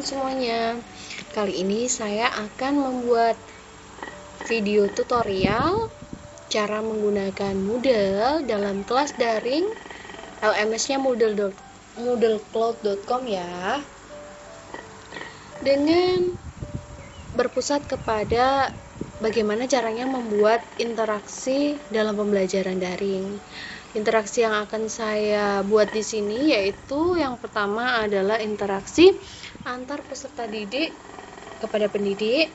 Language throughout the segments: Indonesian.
Semuanya, kali ini saya akan membuat video tutorial cara menggunakan Moodle dalam kelas daring. LMS-nya moodlecloud.com ya, dengan berpusat kepada bagaimana caranya membuat interaksi dalam pembelajaran daring. Interaksi yang akan saya buat di sini yaitu yang pertama adalah interaksi antar peserta didik kepada pendidik,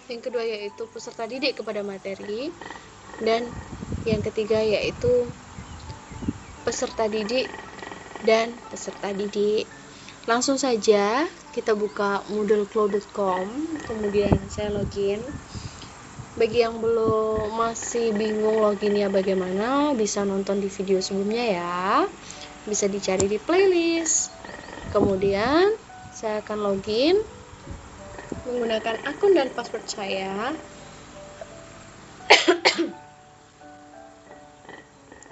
yang kedua yaitu peserta didik kepada materi, dan yang ketiga yaitu peserta didik dan peserta didik. Langsung saja kita buka moodlecloud.com, kemudian saya login. Bagi yang masih bingung loginnya bagaimana, bisa nonton di video sebelumnya ya, bisa dicari di playlist. Kemudian saya akan login menggunakan akun dan password saya.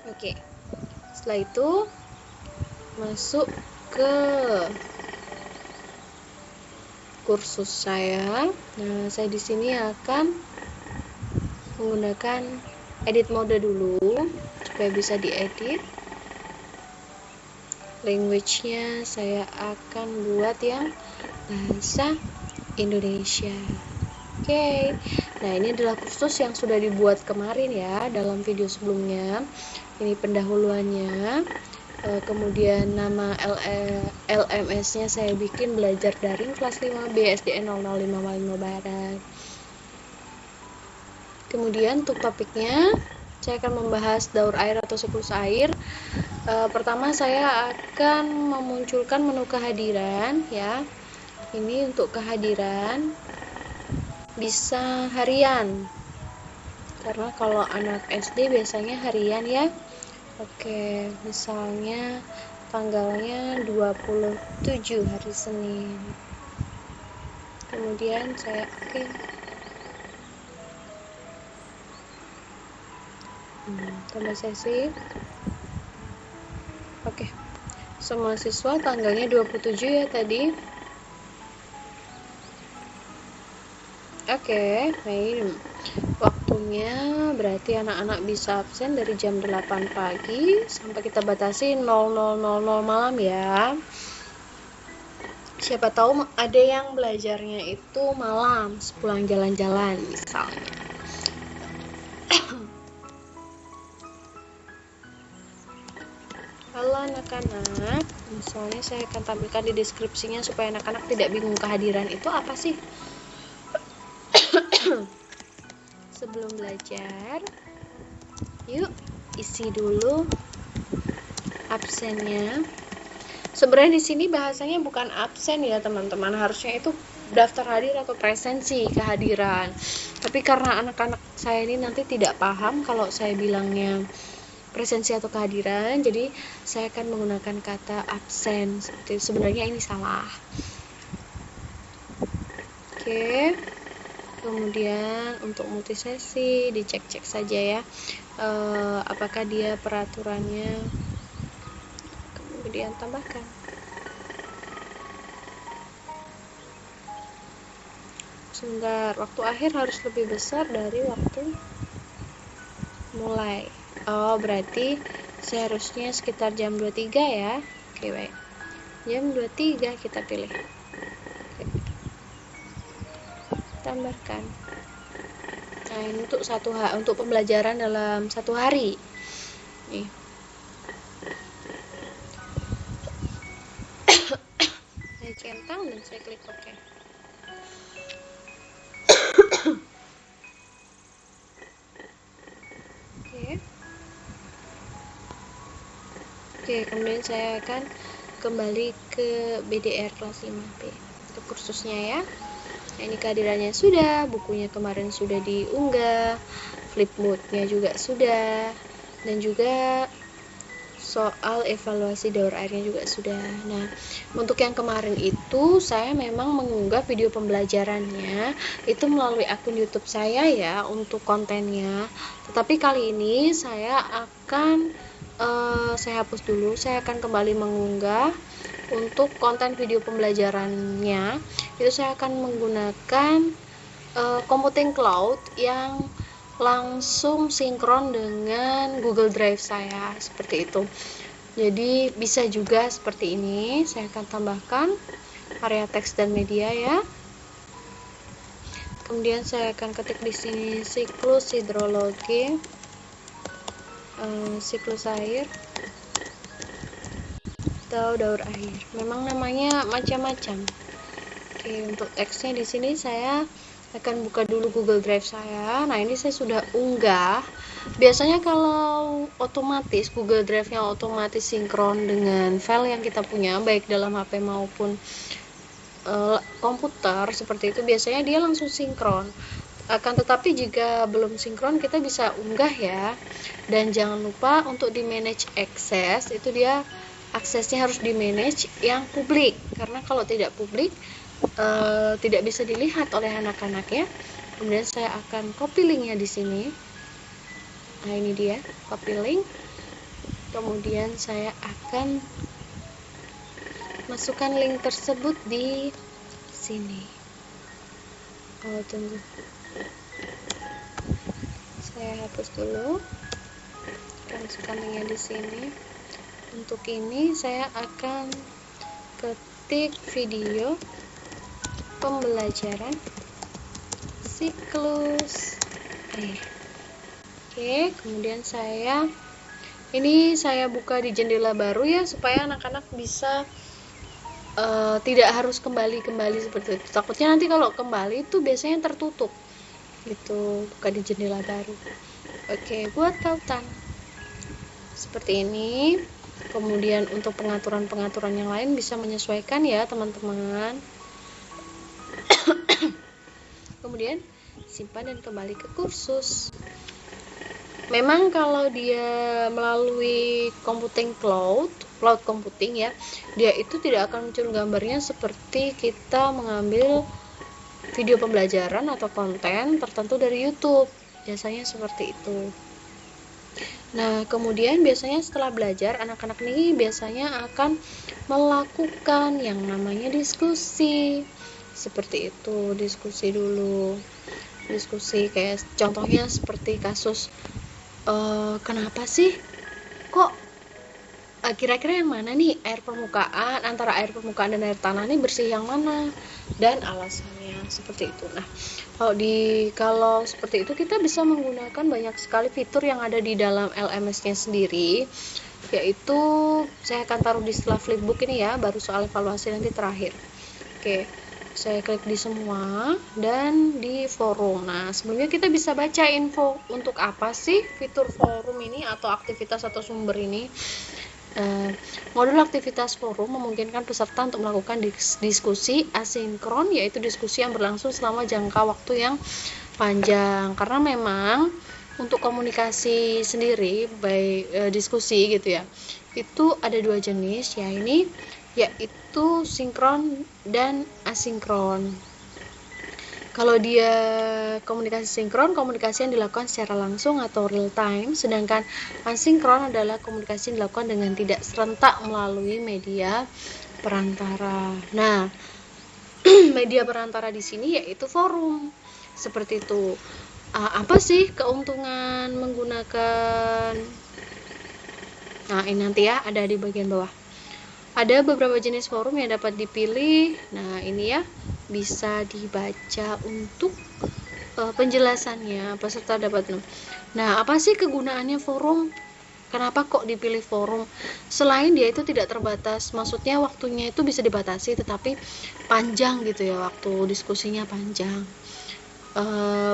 Oke, setelah itu masuk ke kursus saya. Nah, saya di sini akan menggunakan edit mode dulu supaya bisa diedit. Language-nya saya akan buat yang bahasa Indonesia. Oke. Nah, ini adalah kursus yang sudah dibuat kemarin ya dalam video sebelumnya. Ini pendahuluannya. Kemudian nama LMS-nya saya bikin belajar daring kelas 5B SDN 0055 Barat. Kemudian untuk topiknya saya akan membahas daur air atau siklus air. Pertama saya akan memunculkan menu kehadiran ya. Ini untuk kehadiran bisa harian, karena kalau anak SD biasanya harian ya. Oke, misalnya tanggalnya 27 hari Senin. Kemudian saya tambah sesi. Oke, semua siswa tanggalnya 27 ya tadi. Oke, baik. Waktunya berarti anak-anak bisa absen dari jam 8 pagi sampai kita batasi 00.00 malam ya. Siapa tahu ada yang belajarnya itu malam sepulang jalan-jalan misalnya. Halo anak-anak, misalnya saya akan tampilkan di deskripsinya supaya anak-anak tidak bingung kehadiran itu apa sih. Sebelum belajar, yuk isi dulu absennya. Sebenarnya di sini bahasanya bukan absen ya teman-teman, harusnya itu daftar hadir atau presensi kehadiran. Tapi karena anak-anak saya ini nanti tidak paham kalau saya bilangnya presensi atau kehadiran, jadi saya akan menggunakan kata absen. Sebenarnya ini salah. Oke. Kemudian untuk multisesi dicek-cek saja ya, apakah dia peraturannya. Kemudian tambahkan. Sebentar, waktu akhir harus lebih besar dari waktu mulai. Oh, berarti seharusnya sekitar jam 23 ya. Oke, baik. Jam 23 kita pilih. Oke. Tambahkan. Nah, ini untuk pembelajaran dalam satu hari. Nih. Saya centang dan saya klik OK. Oke, kemudian saya akan kembali ke BDR kelas 5B untuk kursusnya ya. Nah, ini kehadirannya sudah, bukunya kemarin sudah diunggah, flipboardnya juga sudah, dan juga soal evaluasi daur airnya juga sudah. Nah, untuk yang kemarin itu saya memang mengunggah video pembelajarannya itu melalui akun YouTube saya ya untuk kontennya. Tetapi kali ini saya akan saya hapus dulu, saya akan kembali mengunggah untuk konten video pembelajarannya itu saya akan menggunakan Computing Cloud yang langsung sinkron dengan Google Drive saya, seperti itu. Jadi bisa juga seperti ini. Saya akan tambahkan area teks dan media ya. Kemudian saya akan ketik di sini siklus hidrologi, siklus air atau daur air. Memang namanya macam-macam. Oke, untuk teksnya di sini saya akan buka dulu Google Drive saya. Nah, ini saya sudah unggah. Biasanya kalau otomatis Google Drive-nya otomatis sinkron dengan file yang kita punya, baik dalam HP maupun komputer, seperti itu biasanya dia langsung sinkron. Akan tetapi jika belum sinkron, kita bisa unggah ya. Dan jangan lupa untuk di manage access, itu dia aksesnya harus di manage yang publik, karena kalau tidak publik tidak bisa dilihat oleh anak-anak ya. Kemudian saya akan copy linknya di sini. Nah, ini dia copy link. Kemudian saya akan masukkan link tersebut di sini. Tunggu, saya hapus dulu. Masukkan linknya di sini. Untuk ini saya akan ketik video pembelajaran siklus air. Oke, kemudian saya buka di jendela baru ya, supaya anak-anak bisa tidak harus kembali seperti itu. Takutnya nanti kalau kembali itu biasanya tertutup gitu. Buka di jendela baru. Oke, buat tautan seperti ini. Kemudian untuk pengaturan yang lain bisa menyesuaikan ya teman-teman. Kemudian simpan dan kembali ke kursus. Memang kalau dia melalui Computing Cloud computing ya, dia itu tidak akan muncul gambarnya seperti kita mengambil video pembelajaran atau konten tertentu dari YouTube. Biasanya seperti itu. Nah, kemudian biasanya setelah belajar, anak-anak ini biasanya akan melakukan yang namanya diskusi. Seperti itu, diskusi dulu. Diskusi kayak contohnya seperti kasus kenapa sih kok kira-kira yang mana nih antara air permukaan dan air tanah nih bersih yang mana, dan alasannya, seperti itu. Nah, kalau seperti itu kita bisa menggunakan banyak sekali fitur yang ada di dalam LMS-nya sendiri, yaitu saya akan taruh di setelah flipbook ini ya, baru soal evaluasi nanti terakhir. Oke, saya klik di semua dan di forum. Nah, sebelumnya kita bisa baca info untuk apa sih fitur forum ini atau aktivitas atau sumber ini. Modul aktivitas forum memungkinkan peserta untuk melakukan diskusi asinkron, yaitu diskusi yang berlangsung selama jangka waktu yang panjang. Karena memang untuk komunikasi sendiri, baik diskusi gitu ya, itu ada dua jenis ya, ini yaitu sinkron dan asinkron. Kalau dia komunikasi sinkron, komunikasi yang dilakukan secara langsung atau real time, sedangkan asinkron adalah komunikasi yang dilakukan dengan tidak serentak melalui media perantara. Nah, media perantara di sini yaitu forum. Seperti itu. Apa sih keuntungan menggunakan? Nah, ini nanti ya ada di bagian bawah. Ada beberapa jenis forum yang dapat dipilih. Nah, ini ya bisa dibaca untuk penjelasannya, peserta dapat. Nah, apa sih kegunaannya forum? Kenapa kok dipilih forum? Selain dia itu tidak terbatas, maksudnya waktunya itu bisa dibatasi, tetapi panjang gitu ya, waktu diskusinya panjang.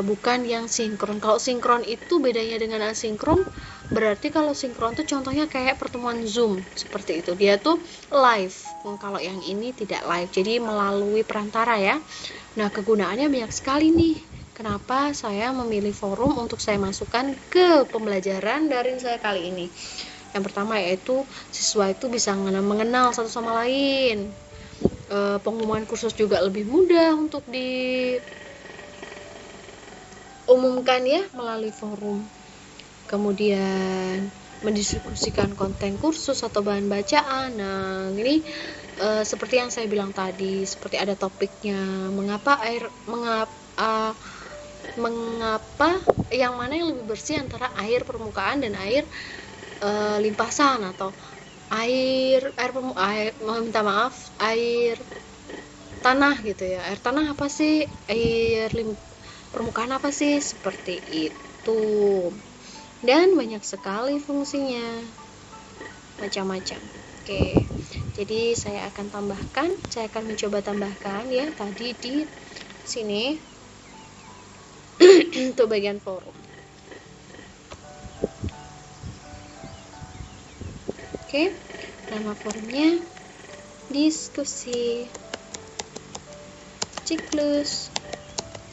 Bukan yang sinkron. Kalau sinkron itu bedanya dengan asinkron, berarti kalau sinkron tuh contohnya kayak pertemuan Zoom, seperti itu, dia tuh live. Kalau yang ini tidak live, jadi melalui perantara ya. Nah, kegunaannya banyak sekali nih. Kenapa saya memilih forum untuk saya masukkan ke pembelajaran daring saya kali ini? Yang pertama yaitu siswa itu bisa mengenal satu sama lain. Pengumuman kursus juga lebih mudah untuk diumumkan ya melalui forum. Kemudian mendiskusikan konten kursus atau bahan bacaan. Nah, ini seperti yang saya bilang tadi, seperti ada topiknya, mengapa yang mana yang lebih bersih antara air permukaan dan air limpasan, atau air minta maaf, air tanah gitu ya. Air tanah apa sih, air permukaan apa sih, seperti itu. Dan banyak sekali fungsinya, macam-macam. Oke, jadi saya akan mencoba tambahkan ya tadi di sini untuk bagian forum. Oke, nama forumnya diskusi siklus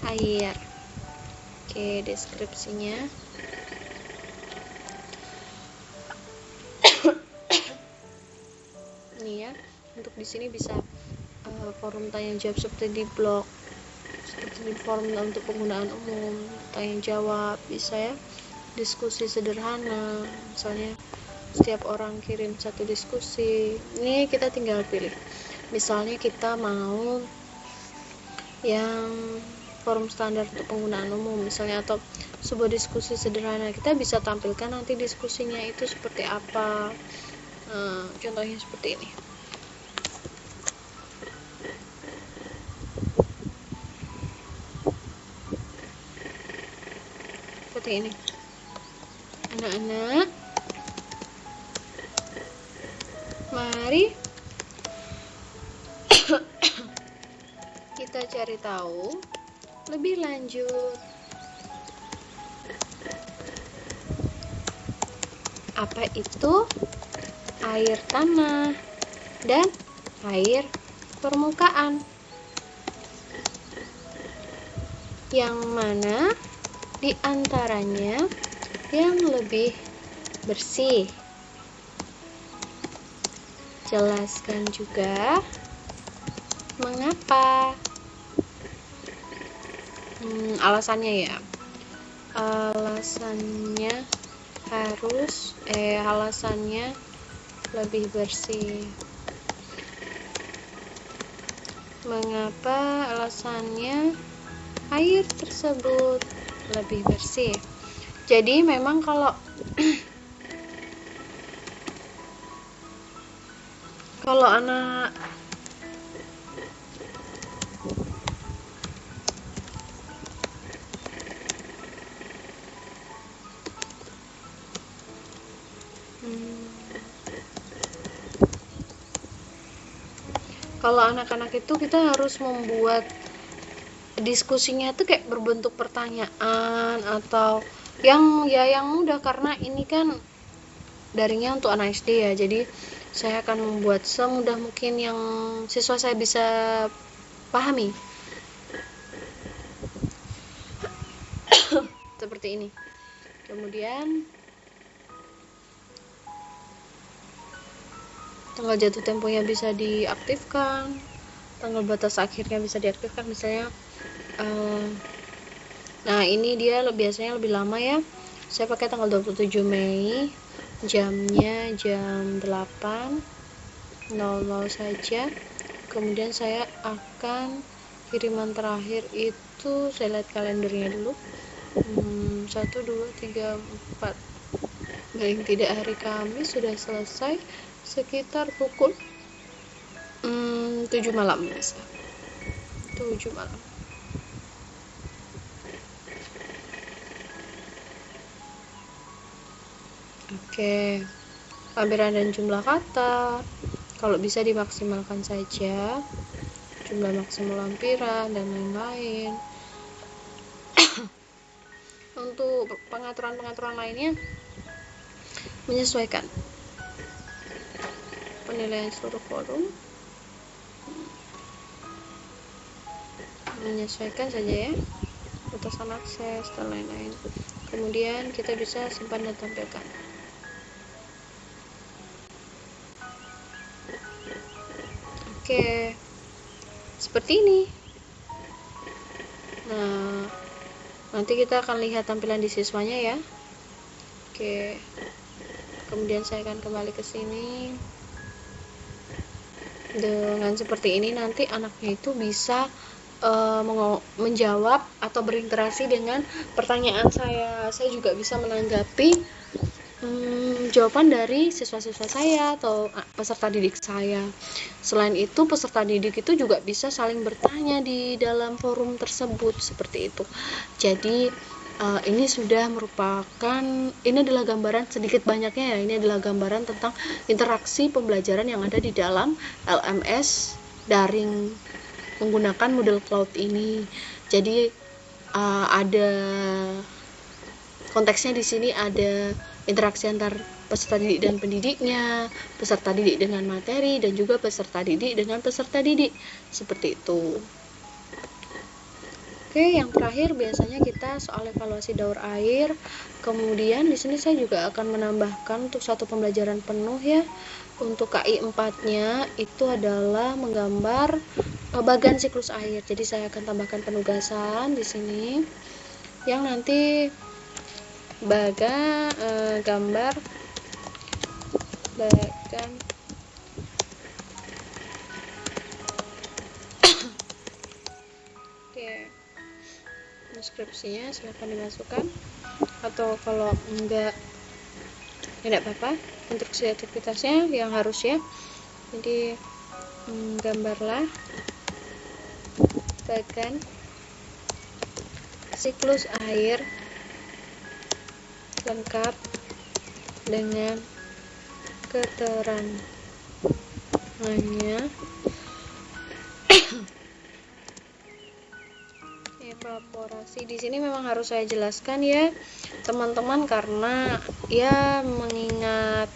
air. Oke, deskripsinya ini ya. Untuk di sini bisa forum tanya jawab seperti di blog, seperti di forum untuk penggunaan umum, tanya jawab bisa ya. Diskusi sederhana, misalnya setiap orang kirim satu diskusi. Ini kita tinggal pilih, misalnya kita mau yang forum standar untuk penggunaan umum misalnya, atau sebuah diskusi sederhana, kita bisa tampilkan nanti diskusinya itu seperti apa. Contohnya seperti ini. Seperti ini. Anak-anak, mari kita cari tahu lebih lanjut apa itu air tanah dan air permukaan, yang mana di antaranya yang lebih bersih. Jelaskan juga mengapa. Alasannya ya. Alasannya lebih bersih. Mengapa alasannya air tersebut lebih bersih? Jadi memang kalau anak kalau anak-anak itu kita harus membuat diskusinya itu kayak berbentuk pertanyaan atau yang mudah, karena ini kan daringnya untuk anak SD ya, jadi saya akan membuat semudah mungkin yang siswa saya bisa pahami. Seperti ini. Kemudian tanggal jatuh temponya bisa diaktifkan, tanggal batas akhirnya bisa diaktifkan, misalnya nah ini dia biasanya lebih lama ya, saya pakai tanggal 27 Mei, jamnya jam 8.00 saja. Kemudian saya akan kiriman terakhir itu, saya lihat kalendernya dulu, 1, 2, 3, 4, paling tidak hari Kamis sudah selesai sekitar pukul 7 malam biasa. 7 malam. Oke. Lampiran dan jumlah kata kalau bisa dimaksimalkan saja, jumlah maksimal lampiran dan lain-lain. Untuk pengaturan lainnya menyesuaikan penilaian seluruh forum, menyesuaikan saja ya, batasan akses dan lain-lain. Kemudian kita bisa simpan dan tampilkan. Oke, seperti ini. Nah, nanti kita akan lihat tampilan di siswanya ya. Oke, kemudian saya akan kembali ke sini. Dengan seperti ini nanti anaknya itu bisa menjawab atau berinteraksi dengan pertanyaan saya juga bisa menanggapi jawaban dari siswa-siswa saya atau peserta didik saya. Selain itu, peserta didik itu juga bisa saling bertanya di dalam forum tersebut, seperti itu. Jadi ini sudah merupakan, ini adalah gambaran sedikit banyaknya ya, ini adalah gambaran tentang interaksi pembelajaran yang ada di dalam LMS daring menggunakan Moodle Cloud ini. Jadi ada konteksnya di sini, ada interaksi antar peserta didik dan pendidiknya, peserta didik dengan materi, dan juga peserta didik dengan peserta didik, seperti itu. Oke, yang terakhir biasanya kita soal evaluasi daur air. Kemudian di sini saya juga akan menambahkan untuk satu pembelajaran penuh ya. Untuk KI 4-nya itu adalah menggambar bagan siklus air. Jadi saya akan tambahkan penugasan di sini yang nanti gambar bagan oke, deskripsinya silahkan dimasukkan, atau kalau enggak tidak apa-apa, instruksi aktivitasnya yang harus ya. Jadi gambarlah bagan siklus air lengkap dengan keterangannya, evaporasi. Di sini memang harus saya jelaskan ya teman-teman, karena ya mengingat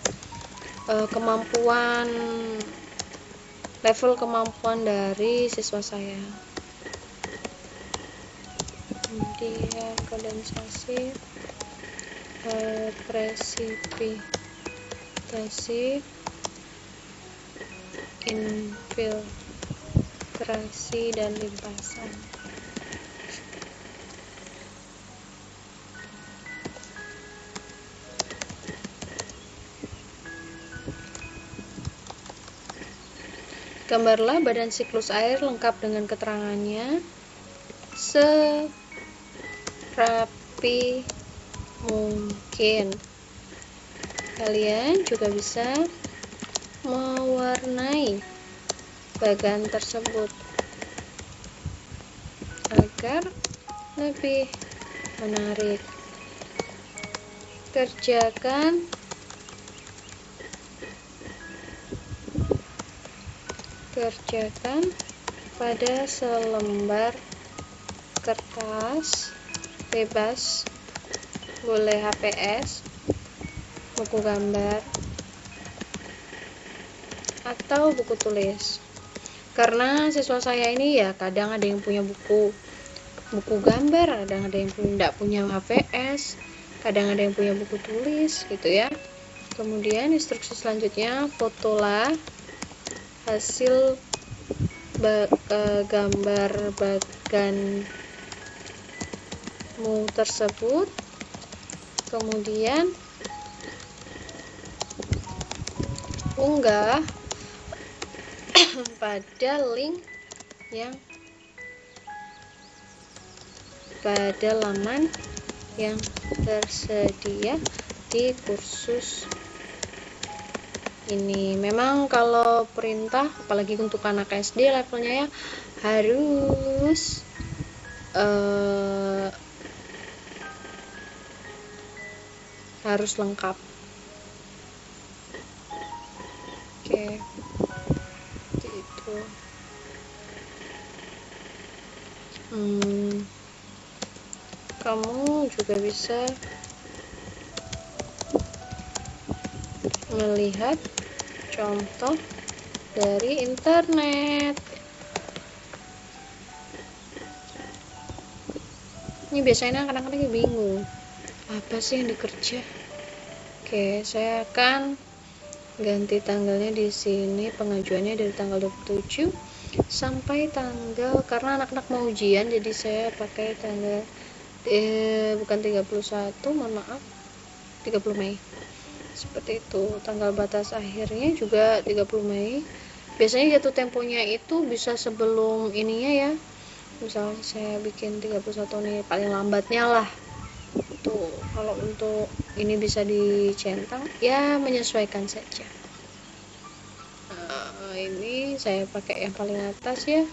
level kemampuan dari siswa saya. Kemudian kondensasi, presipitasi, infiltrasi, dan limpasan. Gambarlah badan siklus air lengkap dengan keterangannya serapi mungkin. Kalian juga bisa mewarnai bagan tersebut agar lebih menarik. Kerjakan pada selembar kertas bebas, boleh HPS, buku gambar, atau buku tulis. Karena siswa saya ini ya kadang ada yang punya buku gambar, kadang ada yang tidak punya HPS, kadang ada yang punya buku tulis gitu ya. Kemudian instruksi selanjutnya, fotolah hasil gambar baganmu tersebut, kemudian unggah pada link yang pada laman yang tersedia di kursus ini. Memang kalau perintah, apalagi untuk anak SD levelnya ya, harus lengkap. Oke, gitu. Kamu juga bisa melihat contoh dari internet. Ini biasanya kadang-kadang bingung, apa sih yang dikerja? Oke, saya akan ganti tanggalnya di sini, pengajuannya dari tanggal 27 sampai tanggal, karena anak-anak mau ujian jadi saya pakai tanggal bukan 31, mohon maaf, 30 Mei. Seperti itu. Tanggal batas akhirnya juga 30 Mei. Biasanya jatuh temponya itu bisa sebelum ininya ya, misalnya saya bikin 31 nih paling lambatnya lah tuh. Kalau untuk ini bisa dicentang ya, menyesuaikan saja. Ini saya pakai yang paling atas ya,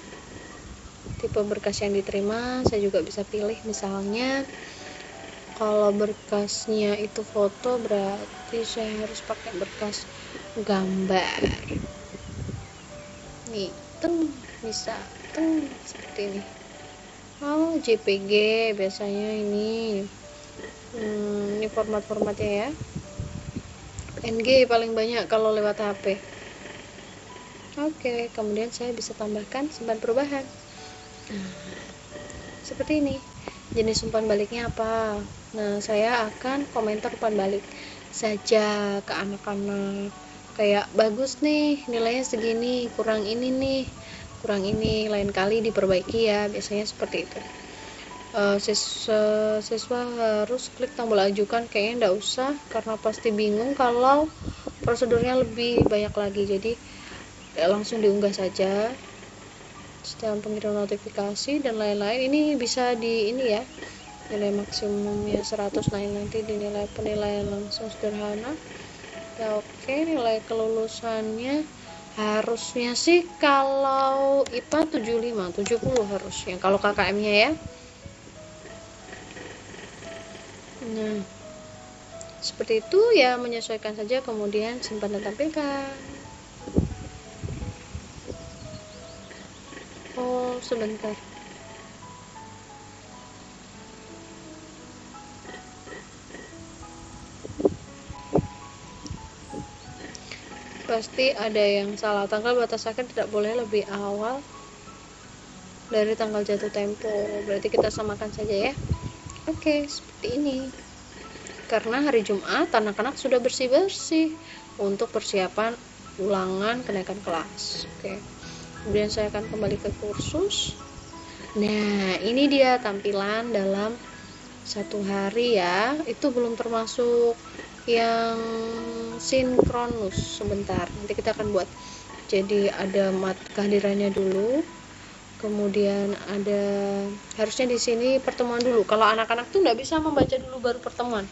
tipe berkas yang diterima. Saya juga bisa pilih, misalnya kalau berkasnya itu foto, berarti saya harus pakai berkas gambar nih, bisa seperti ini. JPG biasanya ini format-formatnya ya. PNG paling banyak kalau lewat HP. Oke, kemudian saya bisa tambahkan simpan perubahan. Seperti ini. Jenis umpan baliknya apa? Nah, saya akan komentar umpan balik saja ke anak-anak. Kayak bagus nih, nilainya segini, kurang ini nih, kurang ini, lain kali diperbaiki ya. Biasanya seperti itu. Siswa harus klik tombol ajukan, kayaknya enggak usah karena pasti bingung kalau prosedurnya lebih banyak lagi. Jadi langsung diunggah saja sistem pengiriman notifikasi dan lain-lain. Ini bisa di ini ya, nilai maksimumnya 100, nanti dinilai penilaian langsung sederhana ya. Oke, nilai kelulusannya harusnya sih kalau IPA 75, 70 harusnya kalau KKM nya ya. Nah, seperti itu ya, menyesuaikan saja. Kemudian simpan dan tampilkan. Sebentar, pasti ada yang salah. Tanggal batas akhir tidak boleh lebih awal dari tanggal jatuh tempo, berarti kita samakan saja ya. Oke, seperti ini. Karena hari Jumat anak-anak sudah bersih-bersih untuk persiapan ulangan kenaikan kelas. Oke, kemudian saya akan kembali ke kursus. Nah, ini dia tampilan dalam satu hari ya. Itu belum termasuk yang sinkronus. Sebentar, nanti kita akan buat. Jadi ada kehadirannya dulu, kemudian ada, harusnya di sini pertemuan dulu. Kalau anak-anak tuh nggak bisa membaca dulu baru pertemuan,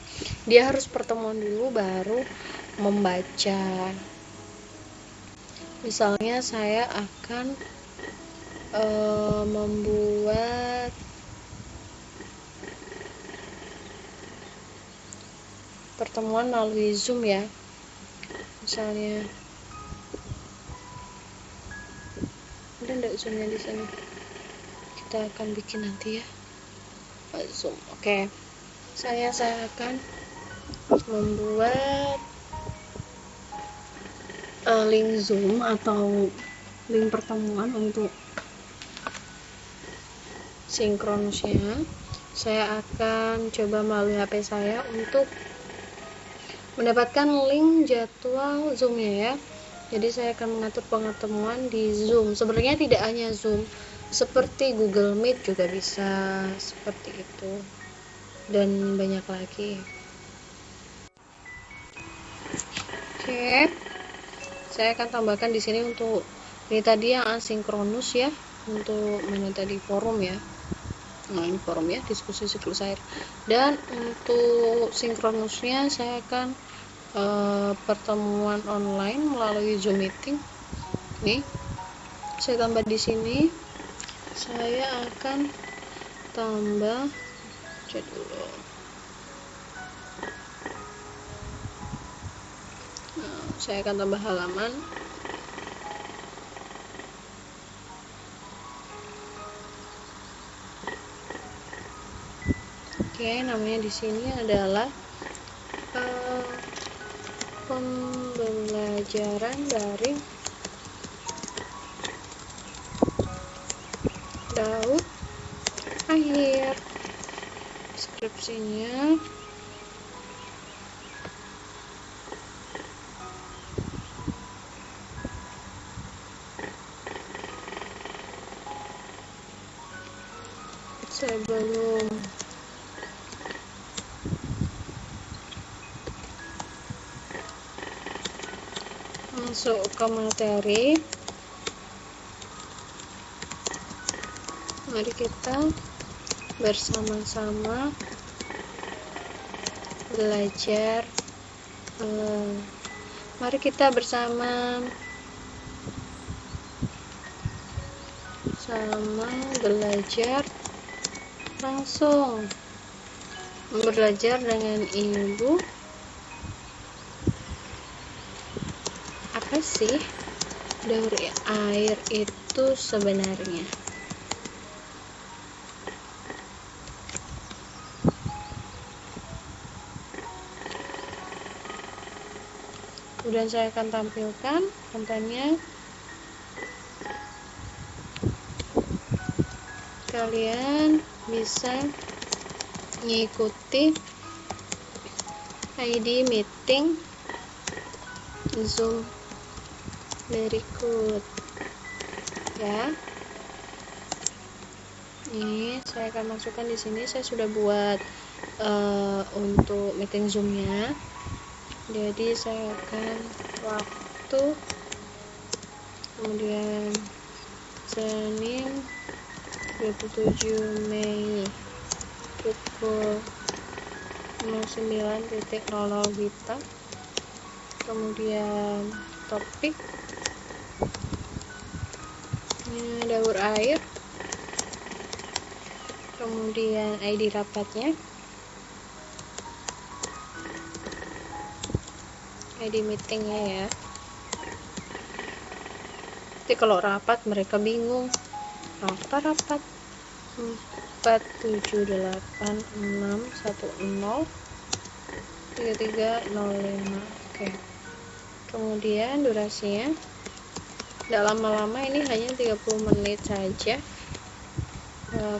dia harus pertemuan dulu baru membaca. Misalnya saya akan membuat pertemuan melalui Zoom ya, misalnya ada enggak Zoomnya di sini, kita akan bikin nanti ya Zoom. Oke, saya akan membuat link Zoom atau link pertemuan untuk sinkronusnya. Saya akan coba melalui HP saya untuk mendapatkan link jadwal Zoom-nya ya. Jadi saya akan mengatur pertemuan di Zoom. Sebenarnya tidak hanya Zoom, seperti Google Meet juga bisa seperti itu, dan banyak lagi. Oke, saya akan tambahkan di sini untuk ini tadi yang asinkronus ya, untuk mana tadi, forum ya. Nah, ini forum ya, diskusi siklus air. Dan untuk sinkronusnya saya akan pertemuan online melalui Zoom meeting. Nih, saya tambah di sini. Saya akan tambah dulu. Saya akan tambah halaman. Oke, namanya di sini adalah pembelajaran daring Daud akhir. Deskripsinya saya belum masuk ke materi. Mari kita bersama-sama belajar. Mari kita bersama belajar langsung, belajar dengan ibu. Apa sih daur air itu sebenarnya? Kemudian saya akan tampilkan kontennya. Kalian bisa mengikuti ID meeting Zoom berikut ya. Ini saya akan masukkan di sini. Saya sudah buat untuk meeting Zoom-nya. Jadi saya akan waktu, kemudian Senin 27 Mei pukul 09.00 WITA. Kemudian topik daur air, kemudian ID rapatnya, ID meetingnya ya. Jadi kalau rapat mereka bingung, apa rapat? 47861033005. Oke. Kemudian durasinya tidak lama-lama, ini hanya 30 menit saja.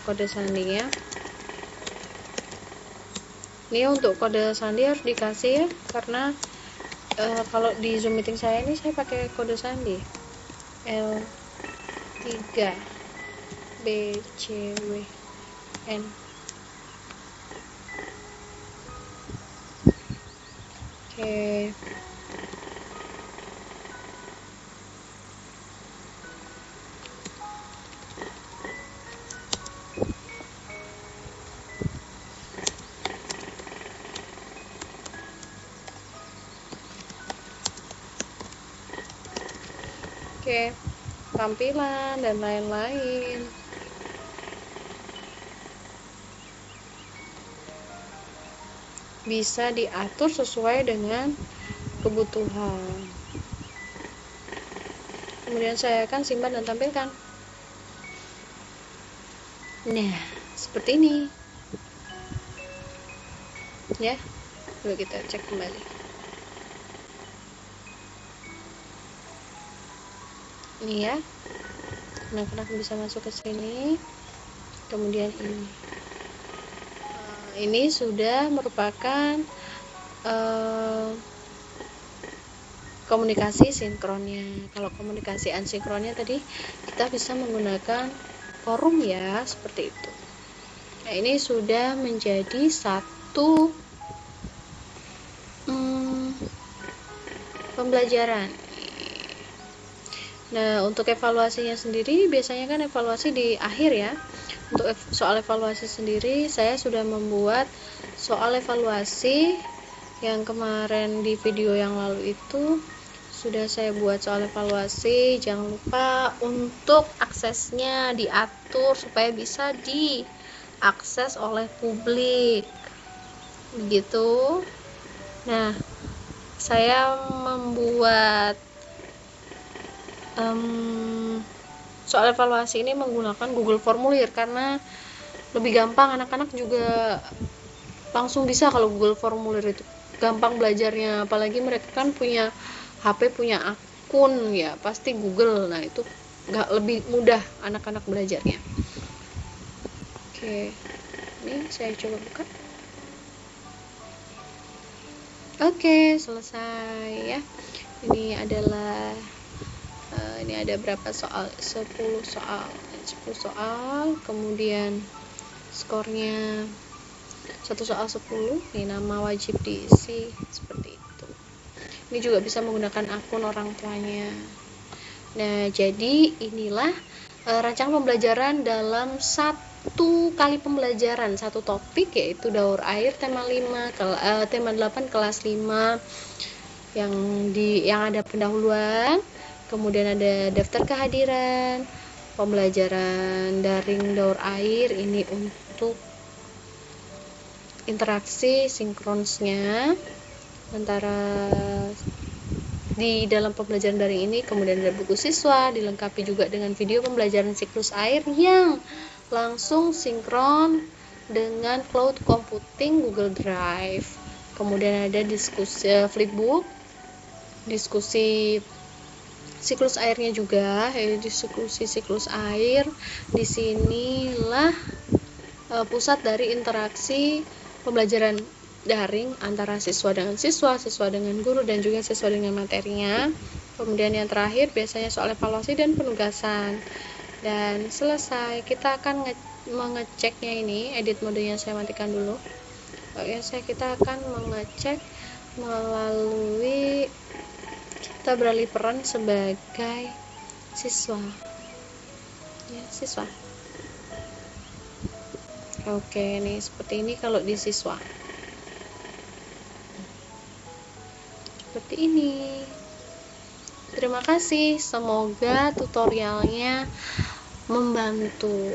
Kode sandinya ini untuk kode sandi harus dikasih ya, karena kalau di Zoom meeting saya ini saya pakai kode sandi L3BCWN. Oke. Oke, tampilan dan lain-lain. Bisa diatur sesuai dengan kebutuhan. Kemudian saya akan simpan dan tampilkan. Nah, seperti ini. Ya, coba kita cek kembali. Ini ya, anak-anak bisa masuk ke sini. Kemudian ini sudah merupakan komunikasi sinkronnya. Kalau komunikasi asinkronnya tadi kita bisa menggunakan forum ya, seperti itu. Nah, ini sudah menjadi satu pembelajaran. Nah, untuk evaluasinya sendiri biasanya kan evaluasi di akhir ya. Untuk soal evaluasi sendiri saya sudah membuat soal evaluasi yang kemarin di video yang lalu itu sudah saya buat soal evaluasi. Jangan lupa untuk aksesnya diatur supaya bisa diakses oleh publik, begitu. Nah, saya membuat soal evaluasi ini menggunakan Google Formulir karena lebih gampang, anak-anak juga langsung bisa. Kalau Google Formulir itu gampang belajarnya, apalagi mereka kan punya HP, punya akun ya, pasti Google. Nah, itu nggak lebih mudah anak-anak belajarnya. Oke, ini saya coba buka. Oke, selesai ya. Ini adalah ini ada berapa soal? 10 soal, kemudian skornya 1 soal 10. Ini nama wajib diisi seperti itu. Ini juga bisa menggunakan akun orang tuanya. Nah, jadi inilah rancangan pembelajaran dalam satu kali pembelajaran, satu topik, yaitu daur air tema 8 kelas 5 yang ada pendahuluan, kemudian ada daftar kehadiran, pembelajaran daring daur air ini untuk interaksi sinkronnya antara di dalam pembelajaran daring ini. Kemudian ada buku siswa, dilengkapi juga dengan video pembelajaran siklus air yang langsung sinkron dengan cloud computing Google Drive. Kemudian ada diskusi flipbook, diskusi siklus airnya juga, diskusi siklus air. Disinilah pusat dari interaksi pembelajaran daring antara siswa dengan siswa, siswa dengan guru, dan juga siswa dengan materinya. Kemudian yang terakhir biasanya soal evaluasi dan penugasan. Dan selesai, kita akan mengeceknya ini. Edit modenya saya matikan dulu. Kita akan mengecek melalui kita beralih peran sebagai siswa. Siswa. Oke, nih seperti ini kalau di siswa. Seperti ini. Terima kasih, semoga tutorialnya membantu.